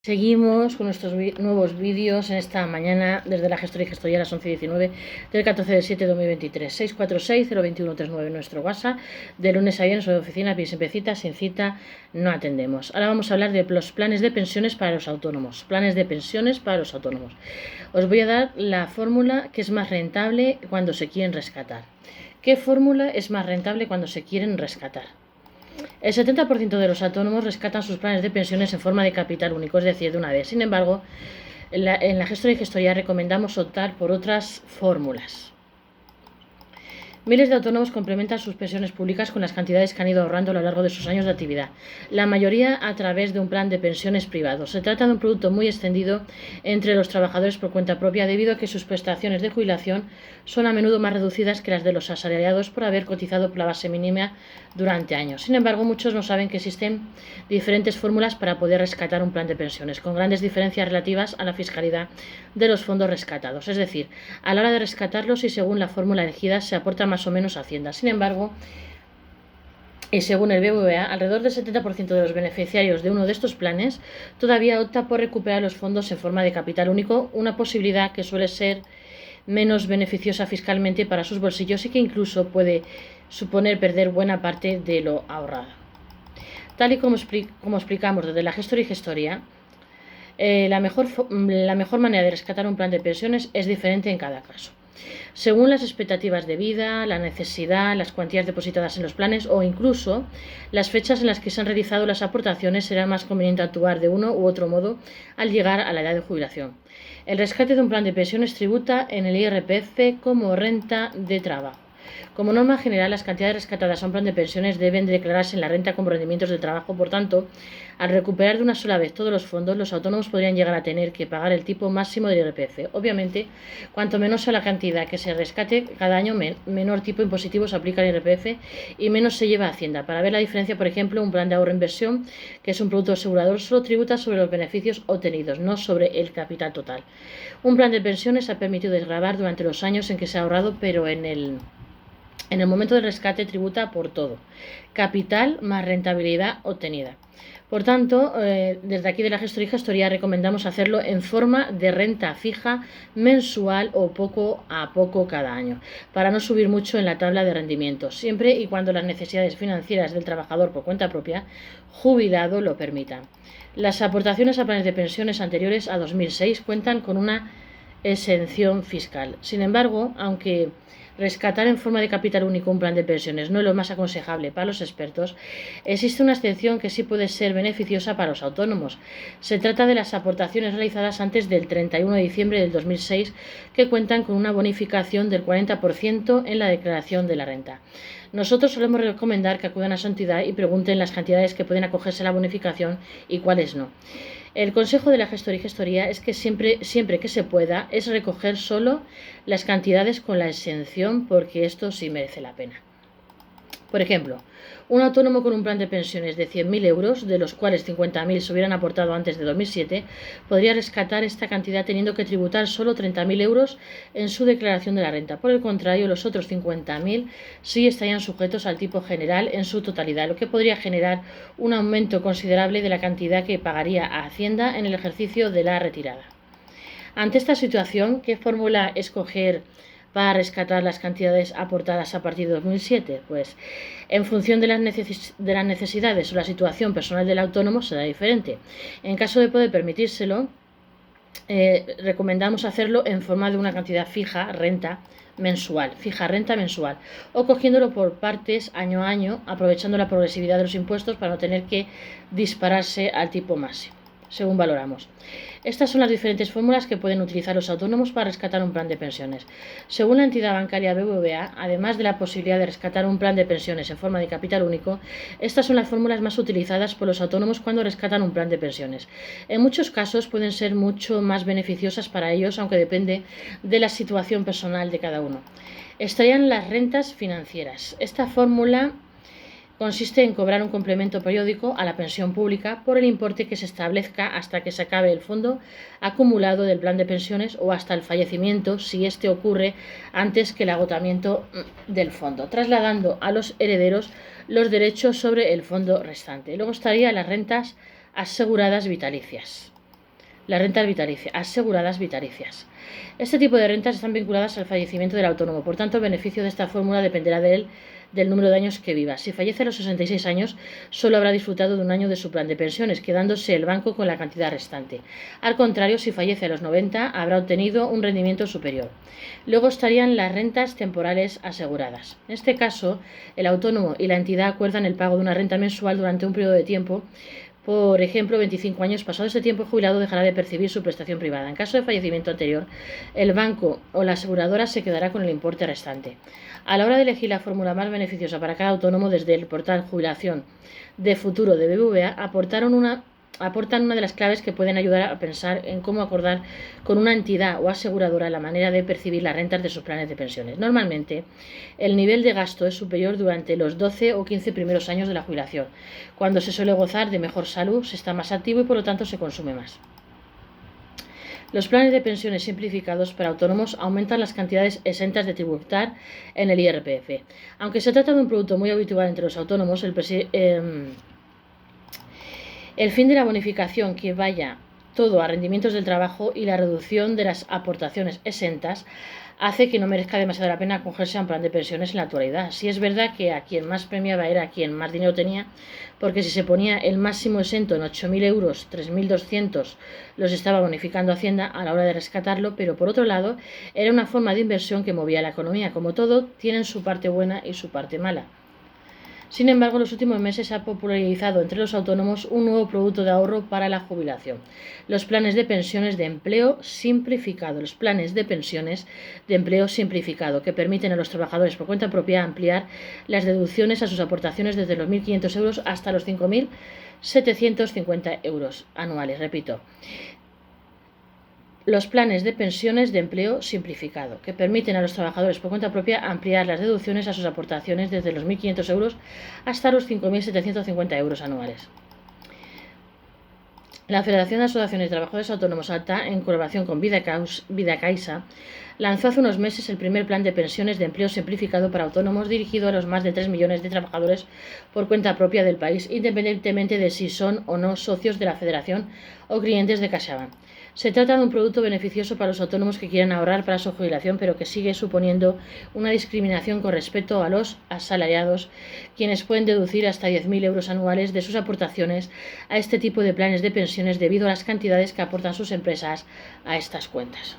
Seguimos con nuestros nuevos vídeos en esta mañana desde la Gestoría y Gestoría a las 11:19 del 14 de 7 de 2023. 646-02139 nuestro WhatsApp. De lunes a viernes de oficina, bien siempre cita, sin cita no atendemos. Ahora vamos a hablar de los planes de pensiones para los autónomos. Planes de pensiones para los autónomos. Os voy a dar la fórmula que es más rentable cuando se quieren rescatar. ¿Qué fórmula es más rentable cuando se quieren rescatar? El 70% de los autónomos rescatan sus planes de pensiones en forma de capital único, es decir, de una vez. Sin embargo, en la Gestoría y Gestoría recomendamos optar por otras fórmulas. Miles de autónomos complementan sus pensiones públicas con las cantidades que han ido ahorrando a lo largo de sus años de actividad, la mayoría a través de un plan de pensiones privado. Se trata de un producto muy extendido entre los trabajadores por cuenta propia debido a que sus prestaciones de jubilación son a menudo más reducidas que las de los asalariados por haber cotizado por la base mínima durante años. Sin embargo, muchos no saben que existen diferentes fórmulas para poder rescatar un plan de pensiones, con grandes diferencias relativas a la fiscalidad de los fondos rescatados. Es decir, a la hora de rescatarlos y según la fórmula elegida se aporta más o menos a Hacienda. Sin embargo, y según el BBVA, alrededor del 70% de los beneficiarios de uno de estos planes todavía opta por recuperar los fondos en forma de capital único, una posibilidad que suele ser menos beneficiosa fiscalmente para sus bolsillos y que incluso puede suponer perder buena parte de lo ahorrado. Tal y como explicamos desde la Gestoría y Gestoría, la mejor manera de rescatar un plan de pensiones es diferente en cada caso. Según las expectativas de vida, la necesidad, las cuantías depositadas en los planes o incluso las fechas en las que se han realizado las aportaciones, será más conveniente actuar de uno u otro modo al llegar a la edad de jubilación. El rescate de un plan de pensiones tributa en el IRPF como renta de trabajo. Como norma general, las cantidades rescatadas a un plan de pensiones deben declararse en la renta como rendimientos de trabajo. Por tanto, al recuperar de una sola vez todos los fondos, los autónomos podrían llegar a tener que pagar el tipo máximo del IRPF. Obviamente, cuanto menos sea la cantidad que se rescate cada año, menor tipo impositivo se aplica al IRPF y menos se lleva a Hacienda. Para ver la diferencia, por ejemplo, un plan de ahorro e inversión, que es un producto asegurador, solo tributa sobre los beneficios obtenidos, no sobre el capital total. Un plan de pensiones ha permitido desgravar durante los años en que se ha ahorrado, pero en el momento del rescate tributa por todo, capital más rentabilidad obtenida. Por tanto, desde aquí de la Gestoría y Gestoría recomendamos hacerlo en forma de renta fija mensual o poco a poco cada año, para no subir mucho en la tabla de rendimientos, siempre y cuando las necesidades financieras del trabajador por cuenta propia jubilado lo permitan. Las aportaciones a planes de pensiones anteriores a 2006 cuentan con una exención fiscal. Sin embargo, aunque rescatar en forma de capital único un plan de pensiones no es lo más aconsejable para los expertos, existe una excepción que sí puede ser beneficiosa para los autónomos. Se trata de las aportaciones realizadas antes del 31 de diciembre del 2006 que cuentan con una bonificación del 40% en la declaración de la renta. Nosotros solemos recomendar que acudan a su entidad y pregunten las cantidades que pueden acogerse a la bonificación y cuáles no. El consejo de la Gestoría y Gestoría es que siempre que se pueda es recoger solo las cantidades con la exención, porque esto sí merece la pena. Por ejemplo, un autónomo con un plan de pensiones de 100.000 euros, de los cuales 50.000 se hubieran aportado antes de 2007, podría rescatar esta cantidad teniendo que tributar solo 30.000 euros en su declaración de la renta. Por el contrario, los otros 50.000 sí estarían sujetos al tipo general en su totalidad, lo que podría generar un aumento considerable de la cantidad que pagaría a Hacienda en el ejercicio de la retirada. Ante esta situación, ¿qué fórmula escoger para rescatar las cantidades aportadas a partir de 2007? Pues en función de las necesidades o la situación personal del autónomo será diferente. En caso de poder permitírselo, recomendamos hacerlo en forma de una cantidad fija renta mensual, o cogiéndolo por partes año a año, aprovechando la progresividad de los impuestos para no tener que dispararse al tipo máximo, según valoramos. Estas son las diferentes fórmulas que pueden utilizar los autónomos para rescatar un plan de pensiones. Según la entidad bancaria BBVA, además de la posibilidad de rescatar un plan de pensiones en forma de capital único, estas son las fórmulas más utilizadas por los autónomos cuando rescatan un plan de pensiones. En muchos casos pueden ser mucho más beneficiosas para ellos, aunque depende de la situación personal de cada uno. Estarían las rentas financieras. Esta fórmula consiste en cobrar un complemento periódico a la pensión pública por el importe que se establezca hasta que se acabe el fondo acumulado del plan de pensiones o hasta el fallecimiento, si este ocurre antes que el agotamiento del fondo, trasladando a los herederos los derechos sobre el fondo restante. Luego estarían las rentas aseguradas vitalicias. Las rentas vitalicias, aseguradas vitalicias. Este tipo de rentas están vinculadas al fallecimiento del autónomo, por tanto el beneficio de esta fórmula dependerá del número de años que viva. Si fallece a los 66 años, solo habrá disfrutado de un año de su plan de pensiones, quedándose el banco con la cantidad restante. Al contrario, si fallece a los 90, habrá obtenido un rendimiento superior. Luego estarían las rentas temporales aseguradas. En este caso, el autónomo y la entidad acuerdan el pago de una renta mensual durante un periodo de tiempo. Por ejemplo, 25 años. Pasado este tiempo, el jubilado dejará de percibir su prestación privada. En caso de fallecimiento anterior, el banco o la aseguradora se quedará con el importe restante. A la hora de elegir la fórmula más beneficiosa para cada autónomo, desde el portal Jubilación de Futuro de BBVA, aportan una de las claves que pueden ayudar a pensar en cómo acordar con una entidad o aseguradora la manera de percibir las rentas de sus planes de pensiones. Normalmente, el nivel de gasto es superior durante los 12 o 15 primeros años de la jubilación, cuando se suele gozar de mejor salud, se está más activo y por lo tanto se consume más. Los planes de pensiones simplificados para autónomos aumentan las cantidades exentas de tributar en el IRPF. Aunque se trata de un producto muy habitual entre los autónomos, el fin de la bonificación que vaya todo a rendimientos del trabajo y la reducción de las aportaciones exentas hace que no merezca demasiado la pena acogerse a un plan de pensiones en la actualidad. Sí es verdad que a quien más premiaba era a quien más dinero tenía, porque si se ponía el máximo exento en 8.000 euros, 3.200 los estaba bonificando Hacienda a la hora de rescatarlo, pero por otro lado era una forma de inversión que movía la economía. Como todo, tienen su parte buena y su parte mala. Sin embargo, en los últimos meses se ha popularizado entre los autónomos un nuevo producto de ahorro para la jubilación: los planes de pensiones de empleo simplificado. Los planes de pensiones de empleo simplificado, que permiten a los trabajadores por cuenta propia ampliar las deducciones a sus aportaciones desde los 1.500 euros hasta los 5.750 euros anuales. Repito. Los planes de pensiones de empleo simplificado, que permiten a los trabajadores por cuenta propia ampliar las deducciones a sus aportaciones desde los 1.500 euros hasta los 5.750 euros anuales. La Federación de Asociaciones de Trabajadores Autónomos ATA, en colaboración con Vidacaixa, lanzó hace unos meses el primer plan de pensiones de empleo simplificado para autónomos, dirigido a los más de 3 millones de trabajadores por cuenta propia del país, independientemente de si son o no socios de la Federación o clientes de CaixaBank. Se trata de un producto beneficioso para los autónomos que quieran ahorrar para su jubilación, pero que sigue suponiendo una discriminación con respecto a los asalariados, quienes pueden deducir hasta 10.000 euros anuales de sus aportaciones a este tipo de planes de pensiones debido a las cantidades que aportan sus empresas a estas cuentas.